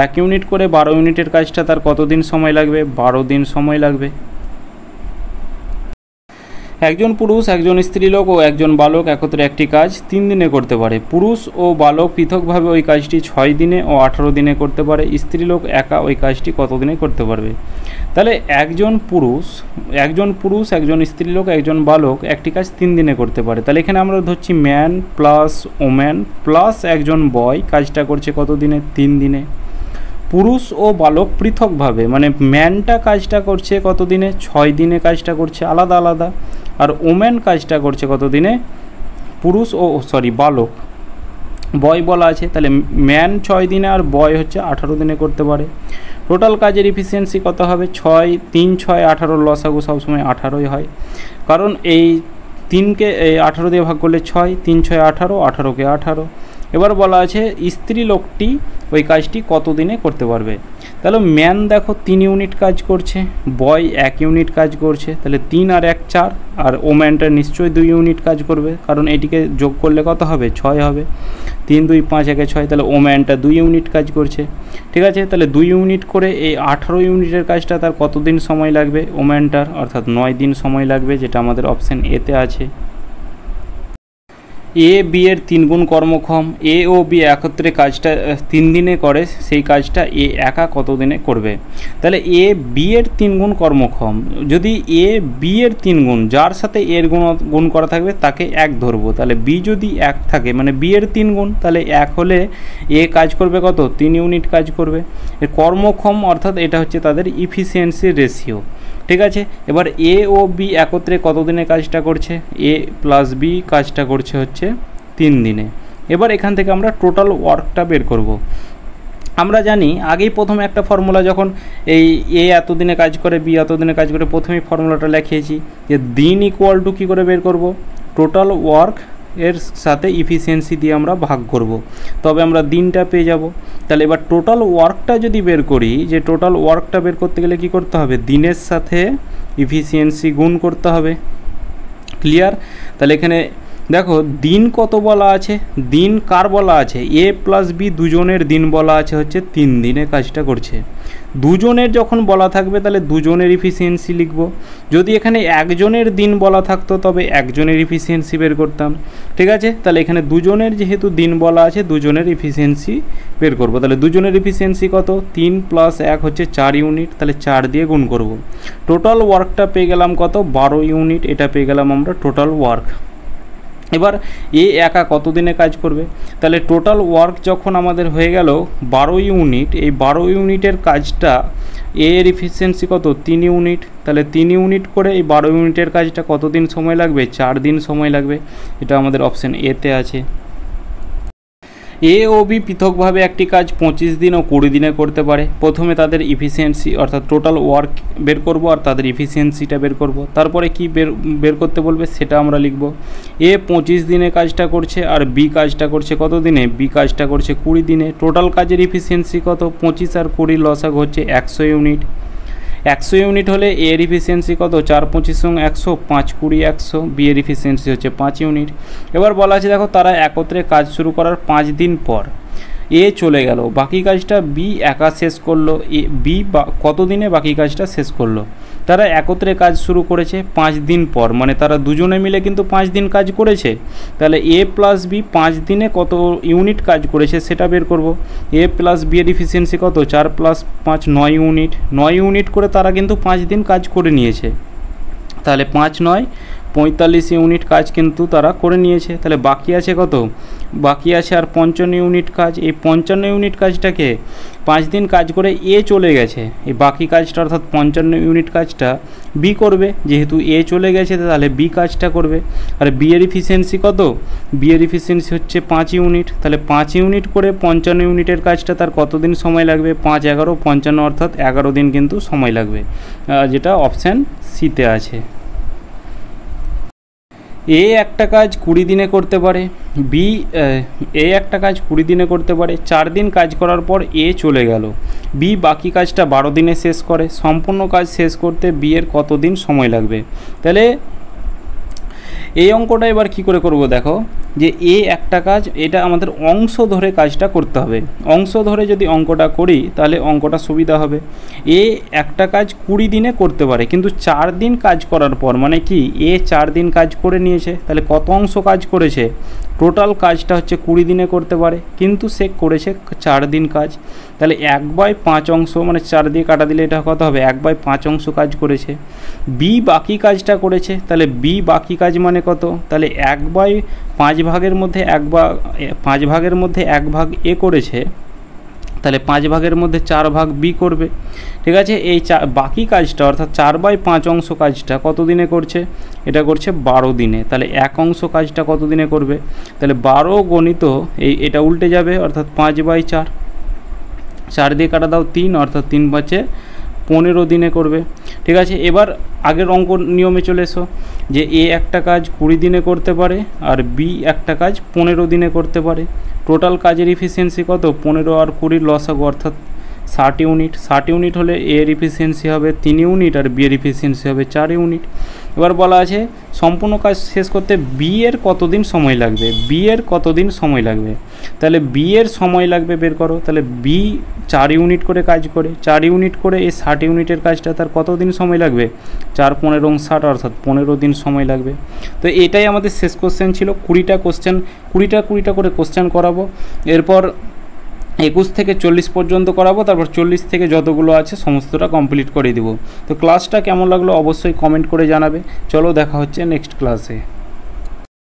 1 ইউনিট করে 12 ইউনিটের কাজটা তার কত দিন সময় লাগবে? 12 দিন সময় লাগবে। একজন পুরুষ, একজন স্ত্রীলোক ও একজন বালক একত্রে একটি কাজ 3 দিনে করতে পারে। পুরুষ ও বালক পৃথকভাবে ওই কাজটি 6 দিনে ও 18 দিনে করতে পারে। স্ত্রীলোক একা ওই কাজটি কত দিনে করতে পারবে? তাহলে একজন পুরুষ, একজন স্ত্রীলোক, একজন বালক একটি কাজ 3 দিনে করতে পারে। তাহলে এখানে আমরা ধরছি ম্যান প্লাস ওম্যান প্লাস একজন বয় কাজটা করছে কত দিনে? 3 দিনে। পুরুষ ও বালক পৃথকভাবে, মানে ম্যানটা কাজটা করছে কত দিনে? 6 দিনে কাজটা করছে আলাদা আলাদা, আর ওম্যান কাজটা করছে কত দিনে? পুরুষ ও বালক, বয় বলা আছে, তাহলে ম্যান 6 দিনে আর বয় হচ্ছে 18 দিনে করতে পারে। টোটাল কাজের এফিসিয়েন্সি কত হবে? 6 3 6 18, লসাগু সবসময় 18ই হয়, কারণ এই 3কে 18 দিয়ে ভাগ করলে 6, 3 6 18, 18কে 18। এবার বলা আছে স্ত্রী লোকটি ওই কাজটি কত দিনে করতে পারবে? তাহলে ম্যান দেখো 3 ইউনিট কাজ করছে, বয় 1 ইউনিট কাজ করছে, তাহলে 3 আর 1 4, আর ওম্যানটা নিশ্চয়ই 2 ইউনিট কাজ করবে, কারণ এটিকে যোগ করলে কত হবে? 6 হবে। 3 2 5 1 6, তাহলে ওম্যানটা 2 ইউনিট কাজ করছে। ঠিক আছে, তাহলে 2 ইউনিট করে এই 18 ইউনিটের কাজটা তার কত দিন সময় লাগবে? ওম্যানটার, অর্থাৎ 9 দিন সময় লাগবে, যেটা আমাদের অপশান এতে আছে। এ বি এর 3 গুণ কর্মক্ষম, এ ও বি একত্রে কাজটা 3 দিনে করে, সেই কাজটা এ একা কত দিনে করবে? তাহলে এ বি এর 3 গুণ কর্মক্ষম, যদি এ বি এর 3 গুণ, যার সাথে এর গুণ করা থাকবে তাকে 1 ধরবো। তাহলে বি যদি 1 থাকে, মানে বি এর 3 গুণ, তাহলে 1 হলে এ কাজ করবে কত? 3 ইউনিট কাজ করবে। কর্মক্ষম অর্থাৎ এটা হচ্ছে তাদের ইফিসিয়েন্সি রেশিও। ঠিক আছে, এবার এ ও বি একত্রে কত দিনে কাজটা করছে? এ প্লাস বি কাজটা করছে হচ্ছে 3 দিনে। এবার এখান থেকে আমরা টোটাল ওয়ার্কটা বের করব। আমরা জানি আগেই প্রথমে একটা ফর্মুলা, যখন এই এ এত দিনে কাজ করে, বি এত দিনে কাজ করে, প্রথমেই ফর্মুলাটা লিখিয়েছি যে দিন ইকুয়াল টু কী করে বের করব? টোটাল ওয়ার্ক এর সাথে ইফিসিয়েন্সি দিয়ে আমরা ভাগ করব, তবে আমরা দিনটা পেয়ে যাব। তাহলে এবার টোটাল ওয়ার্কটা যদি বের করি, যে টোটাল ওয়ার্কটা বের করতে গেলে কি করতে হবে? দিনের সাথে ইফিসিয়েন্সি গুণ করতে হবে। ক্লিয়ার? তাহলে এখানে দেখো দিন কত বলা আছে, দিন কার বলা আছে? এ প্লাস বি দুজনের দিন বলা আছে হচ্ছে 3 দিনে কাজটা করছে। দুজনের যখন বলা থাকবে তাহলে দুজনের ইফিসিয়েন্সি লিখব। যদি এখানে একজনের দিন বলা থাকতো তবে একজনের ইফিসিয়েন্সি বের করতাম। ঠিক আছে, তাহলে এখানে দুজনের যেহেতু দিন বলা আছে, দুজনের ইফিসিয়েন্সি বের করব। তাহলে দুজনের ইফিসিয়েন্সি কত? 3 + 1 হচ্ছে 4 ইউনিট, তাহলে 4 দিয়ে গুণ করব। টোটাল ওয়ার্কটা পেয়ে গেলাম কত? 12 ইউনিট, এটা পেয়ে গেলাম আমরা টোটাল ওয়ার্ক। এবার এ একা কত দিনে কাজ করবে? তাহলে টোটাল ওয়ার্ক যখন আমাদের হয়ে গেল 12 ইউনিট, এই 12 ইউনিটের কাজটা এর এফিসিয়েন্সি কত? 3 ইউনিট, তাহলে 3 ইউনিট করে এই 12 ইউনিটের কাজটা কত দিন সময় লাগবে? 4 দিন সময় লাগবে, এটা আমাদের অপশান এতে আছে। এ ও বি পৃথকভাবে একটি কাজ 25 দিন ও 20 দিনে করতে পারে। প্রথমে তাদের ইফিসিয়েন্সি অর্থাৎ টোটাল ওয়ার্ক বের করব আর তাদের ইফিসিয়েন্সিটা বের করব, তারপরে কি বের করতে বলবে সেটা আমরা লিখব। এ 25 দিনে কাজটা করছে আর বি কাজটা করছে কত দিনে? বি কাজটা করছে 20 দিনে। টোটাল কাজের ইফিসিয়েন্সি কত? 25 আর 20 লসাগু হচ্ছে 100 ইউনিট। 100 ইউনিট হলে এ এর ইফিসিয়েন্সি কত 4 25 100 5 20 100 বি এর ইফিসিয়েন্সি হচ্ছে 5 ইউনিট। এবার বলা আছে দেখো তারা একত্রে কাজ শুরু করার 5 দিন পর এ চলে গেল, বাকি কাজটা বি একা শেষ করলো। বি কত দিনে বাকি কাজটা শেষ করলো? তারা একত্রে কাজ শুরু করেছে 5 দিন পর, মানে তারা দুজনে মিলে কিন্তু 5 দিন কাজ করেছে। তাহলে এ প্লাস বি 5 দিনে কত ইউনিট কাজ করেছে সেটা বের করব। এ প্লাস বি এর ইফিসিয়েন্সি কত 4 + 5 9 ইউনিট। 9 ইউনিট করে তারা কিন্তু 5 দিন কাজ করে নিয়েছে। তাহলে 5 9 45 ইউনিট কাজ কিন্তু তারা করে নিয়েছে। তাহলে বাকি আছে কত? বাকি আছে আর 55 ইউনিট কাজ। এই 55 ইউনিট কাজটাকে 5 দিন কাজ করে এ চলে গেছে, এই বাকি কাজটা অর্থাৎ 55 ইউনিট কাজটা বি করবে। যেহেতু এ চলে গেছে তাহলে বি কাজটা করবে। আর বি এর ইফিসিয়েন্সি কত? বি এর ইফিসিয়েন্সি হচ্ছে 5 ইউনিট। তাহলে 5 ইউনিট করে 55 ইউনিটের কাজটা তার কতদিন সময় লাগবে? 5 11 55 অর্থাৎ 11 দিন কিন্তু সময় লাগবে, যেটা অপশান সিতে আছে। এ একটা কাজ 20 দিনে করতে পারে, এ একটা কাজ 20 দিনে করতে পারে। 4 দিন কাজ করার পর এ চলে গেল, বি বাকি কাজটা 12 দিনে শেষ করে। সম্পূর্ণ কাজ শেষ করতে বি এর কত দিন সময় লাগবে? তাহলে এই অঙ্কটা এবার কি করে করব দেখো, যে এ একটা কাজ, এটা আমাদের অংশ ধরে কাজটা করতে হবে। অংশ ধরে যদি অঙ্কটা করি তাহলে অঙ্কটা সুবিধা হবে। এ একটা কাজ 20 দিনে করতে পারে, কিন্তু 4 দিন কাজ করার পর, মানে কি এ 4 দিন কাজ করে নিয়েছে, তাহলে কত অংশ কাজ করেছে? টোটাল কাজটা হচ্ছে 20 দিনে করতে পারে, কিন্তু সে করেছে 4 দিন কাজ। তাহলে 1/5 অংশ, মানে 4 দিয়ে কাটা দিলে এটা কত হবে? 1/5 অংশ কাজ করেছে। বি বাকি কাজটা করেছে, তাহলে বি বাকি কাজ মানে কত? তাহলে 1/5 ভাগের মধ্যে 5 ভাগের মধ্যে 1 ভাগ এ করেছে, তাহলে 5 ভাগের মধ্যে 4 ভাগ বি করবে। ঠিক আছে, এই বাকি কাজটা অর্থাৎ 4/5 অংশ কাজটা কত দিনে করছে? এটা করছে 12 দিনে। তাহলে 1 অংশ কাজটা কত দিনে করবে? তাহলে 12 গণিত এটা উল্টে যাবে, অর্থাৎ 5/4। 4 দিয়ে কাটা দাও 3, অর্থাৎ 3 5 15 দিনে করবে। ঠিক আছে, এবার আগের অঙ্ক নিয়মে চলে এসো, যে এ একটা কাজ 20 দিনে করতে পারে আর বি একটা কাজ 15 দিনে করতে পারে। টোটাল কাজের ইফিসিয়েন্সি কত? 15 আর 20 লসাগু অর্থাৎ 60 ইউনিট। 60 ইউনিট হলে এ এর ইফিসিয়েন্সি হবে 3 ইউনিট আর বি এর ইফিসিয়েন্সি হবে 4 ইউনিট। এবার বলা আছে সম্পূর্ণ কাজ শেষ করতে বি এর কতদিন সময় লাগবে? বি এর কতদিন সময় লাগবে? তাহলে বি এর সময় লাগবে বের করো। তাহলে বি 4 ইউনিট করে কাজ করে, 4 ইউনিট করে এই 60 ইউনিটের কাজটা তার কতদিন সময় লাগবে? 4 15 60 অর্থাৎ 15 দিন সময় লাগবে। তো এটাই আমাদের শেষ কোশ্চেন ছিল। 20টা কোশ্চেন, 20টা করে কোশ্চেন করাবো। এরপর 21 থেকে 40 পর্যন্ত করাবো, তারপর 40 থেকে যতগুলো আছে সমস্তটা কমপ্লিট করে দিব। তো ক্লাসটা কেমন লাগলো অবশ্যই কমেন্ট করে জানাবে। চলো দেখা হচ্ছে নেক্সট ক্লাসে।